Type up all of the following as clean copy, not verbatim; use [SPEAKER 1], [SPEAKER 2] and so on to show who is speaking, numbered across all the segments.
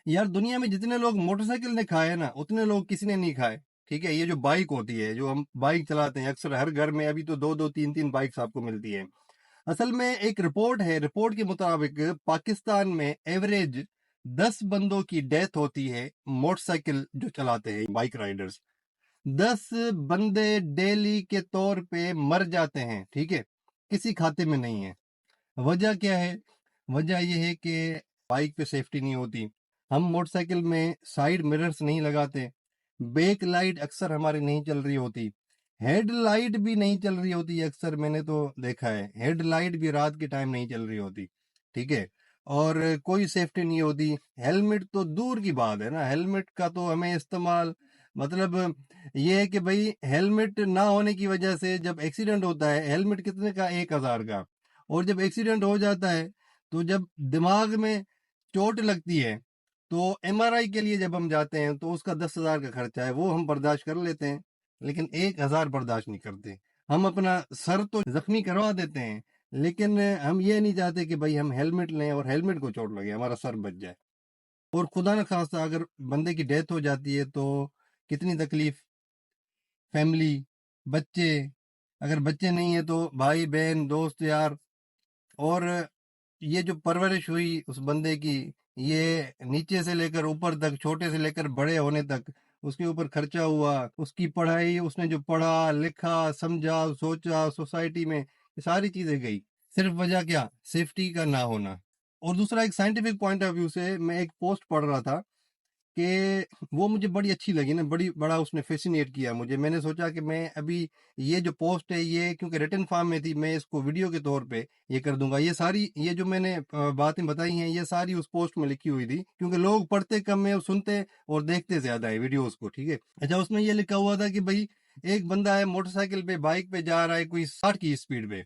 [SPEAKER 1] یار دنیا میں جتنے لوگ موٹر سائیکل نے کھائے نا اتنے لوگ کسی نے نہیں کھائے. ٹھیک ہے, یہ جو بائک ہوتی ہے, جو ہم بائک چلاتے ہیں, اکثر ہر گھر میں ابھی تو 2-2 3-3 بائکس آپ کو ملتی ہیں. اصل میں ایک رپورٹ ہے, رپورٹ کے مطابق پاکستان میں ایوریج 10 بندوں کی ڈیتھ ہوتی ہے موٹر سائیکل جو چلاتے ہیں, بائک رائڈرز. 10 بندے ڈیلی کے طور پہ مر جاتے ہیں. ٹھیک ہے, کسی کھاتے میں نہیں ہے. وجہ کیا ہے؟ وجہ یہ ہے کہ بائک پہ سیفٹی نہیں ہوتی, ہم موٹر سائیکل میں سائیڈ مررز نہیں لگاتے, بیک لائٹ اکثر ہماری نہیں چل رہی ہوتی, ہیڈ لائٹ بھی نہیں چل رہی ہوتی. اکثر میں نے تو دیکھا ہے ہیڈ لائٹ بھی رات کے ٹائم نہیں چل رہی ہوتی. ٹھیک ہے, اور کوئی سیفٹی نہیں ہوتی. ہیلمٹ تو دور کی بات ہے نا, ہیلمٹ کا تو ہمیں استعمال مطلب یہ ہے کہ بھائی ہیلمٹ نہ ہونے کی وجہ سے جب ایکسیڈنٹ ہوتا ہے, ہیلمٹ کتنے کا؟ 1000 کا. اور جب ایکسیڈنٹ ہو جاتا ہے تو جب دماغ میں چوٹ لگتی ہے تو ایم آر آئی کے لیے جب ہم جاتے ہیں تو اس کا 10,000 کا خرچہ ہے, وہ ہم برداشت کر لیتے ہیں, لیکن 1000 برداشت نہیں کرتے. ہم اپنا سر تو زخمی کروا دیتے ہیں, لیکن ہم یہ نہیں چاہتے کہ بھائی ہم ہیلمٹ لیں اور ہیلمٹ کو چوٹ لگے, ہمارا سر بچ جائے. اور خدا نہ خواستہ اگر بندے کی ڈیتھ ہو جاتی ہے تو کتنی تکلیف, فیملی, بچے, اگر بچے نہیں ہیں تو بھائی بہن, دوست یار. اور یہ جو پرورش ہوئی اس بندے کی, یہ نیچے سے لے کر اوپر تک, چھوٹے سے لے کر بڑے ہونے تک اس کے اوپر خرچہ ہوا, اس کی پڑھائی, اس نے جو پڑھا لکھا سمجھا سوچا سوسائٹی میں, یہ ساری چیزیں گئی. صرف وجہ کیا؟ سیفٹی کا نہ ہونا. اور دوسرا ایک سائنٹیفک پوائنٹ آف ویو سے میں ایک پوسٹ پڑھ رہا تھا کہ وہ مجھے بڑی اچھی لگی نا, بڑا اس نے فیسینیٹ کیا مجھے. میں نے سوچا کہ میں ابھی یہ جو پوسٹ ہے یہ کیونکہ ریٹن فارم میں تھی, میں اس کو ویڈیو کے طور پہ یہ کر دوں گا. یہ ساری یہ جو میں نے باتیں بتائی ہیں یہ ساری اس پوسٹ میں لکھی ہوئی تھی, کیونکہ لوگ پڑھتے کم ہیں, سنتے اور دیکھتے زیادہ ہے ویڈیوز کو. ٹھیک ہے, اچھا اس میں یہ لکھا ہوا تھا کہ بھائی ایک بندہ ہے موٹر سائیکل پہ, بائک پہ جا رہا ہے کوئی 60 کی اسپیڈ پہ.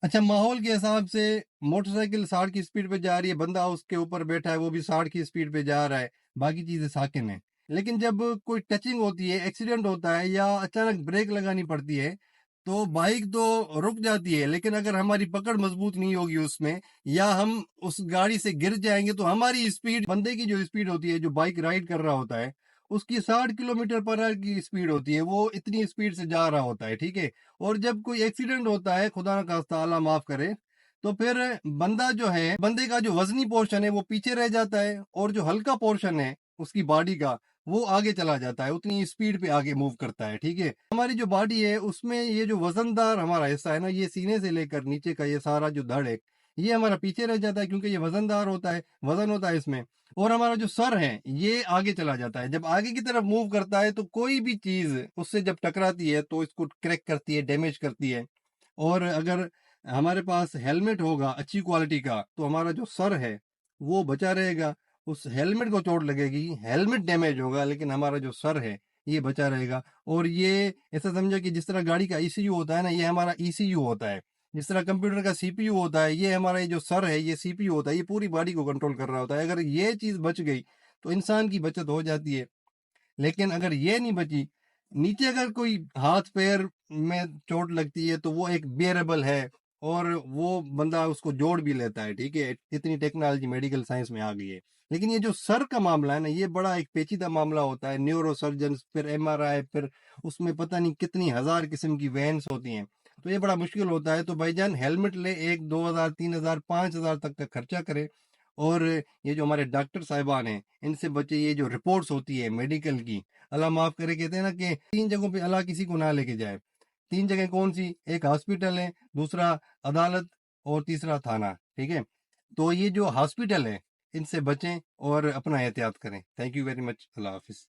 [SPEAKER 1] اچھا ماحول کے حساب سے موٹر سائیکل 60 کی اسپیڈ پہ جا رہی ہے, بندہ اس کے اوپر بیٹھا ہے وہ بھی 60 کی اسپیڈ پہ جا رہا ہے, باقی چیزیں ساکن ہیں. لیکن جب کوئی ٹچنگ ہوتی ہے, ایکسیڈنٹ ہوتا ہے یا اچانک بریک لگانی پڑتی ہے تو بائک تو رک جاتی ہے, لیکن اگر ہماری پکڑ مضبوط نہیں ہوگی اس میں, یا ہم اس گاڑی سے گر جائیں گے تو ہماری اسپیڈ, بندے کی جو اسپیڈ ہوتی ہے جو بائک رائڈ کر رہا ہوتا ہے اس کی 60 کلومیٹر پر آور کی اسپیڈ ہوتی ہے, وہ اتنی اسپیڈ سے جا رہا ہوتا ہے. ٹھیک ہے, اور جب کوئی ایکسیڈنٹ ہوتا ہے, خدا نہ خواستہ اللہ معاف کرے, تو پھر بندہ جو ہے, بندے کا جو وزنی پورشن ہے وہ پیچھے رہ جاتا ہے, اور جو ہلکا پورشن ہے اس کی باڈی کا وہ آگے چلا جاتا ہے, اتنی اسپیڈ پہ آگے موو کرتا ہے. ٹھیک ہے, ہماری جو باڈی ہے اس میں یہ جو وزن دار ہمارا حصہ ہے نا, یہ سینے سے لے کر نیچے کا یہ سارا جو دھڑ ہے یہ ہمارا پیچھے رہ جاتا ہے, کیونکہ یہ وزن دار ہوتا ہے, وزن ہوتا ہے اس میں. اور ہمارا جو سر ہے یہ آگے چلا جاتا ہے, جب آگے کی طرف موو کرتا ہے تو کوئی بھی چیز اس سے جب ٹکراتی ہے تو اس کو کریک کرتی ہے, ڈیمیج کرتی ہے. اور اگر ہمارے پاس ہیلمٹ ہوگا اچھی کوالٹی کا تو ہمارا جو سر ہے وہ بچا رہے گا. اس ہیلمٹ کو چوٹ لگے گی, ہیلمٹ ڈیمیج ہوگا, لیکن ہمارا جو سر ہے یہ بچا رہے گا. اور یہ ایسا سمجھا کہ جس طرح گاڑی کا ای سی یو ہوتا ہے نا, یہ ہمارا ای سی یو ہوتا ہے. جس طرح کمپیوٹر کا سی پی یو ہوتا ہے, یہ ہمارا جو سر ہے یہ سی پی یو ہوتا ہے, یہ پوری باڈی کو کنٹرول کر رہا ہوتا ہے. اگر یہ چیز بچ گئی تو انسان کی بچت ہو جاتی ہے. لیکن اگر یہ نہیں بچی, نیچے اگر کوئی ہاتھ پیر میں چوٹ لگتی ہے تو وہ ایک بیئربل ہے, اور وہ بندہ اس کو جوڑ بھی لیتا ہے. ٹھیک ہے, اتنی ٹیکنالوجی میڈیکل سائنس میں آ گئی ہے. لیکن یہ جو سر کا معاملہ ہے نا, یہ بڑا ایک پیچیدہ معاملہ ہوتا ہے. نیورو سرجنز, پھر ایم آر آئی, پھر اس میں پتہ نہیں کتنی ہزار قسم کی وینس ہوتی ہیں, تو یہ بڑا مشکل ہوتا ہے. تو بھائی جان ہیلمٹ لے, 1-2 ہزار 3 ہزار 5 ہزار تک کا خرچہ کرے. اور یہ جو ہمارے ڈاکٹر صاحبان ہیں ان سے بچے. یہ جو رپورٹس ہوتی ہے میڈیکل کی, اللہ معاف کرے, کہتے ہیں نا کہ 3 جگہوں پہ اللہ کسی کو نہ لے کے جائے. 3 جگہیں کون سی؟ ایک ہاسپٹل ہے, دوسرا عدالت, اور تیسرا تھانہ. ٹھیک ہے, تو یہ جو ہاسپٹل ہے ان سے بچیں اور اپنا احتیاط کریں. Thank you very much. اللہ حافظ.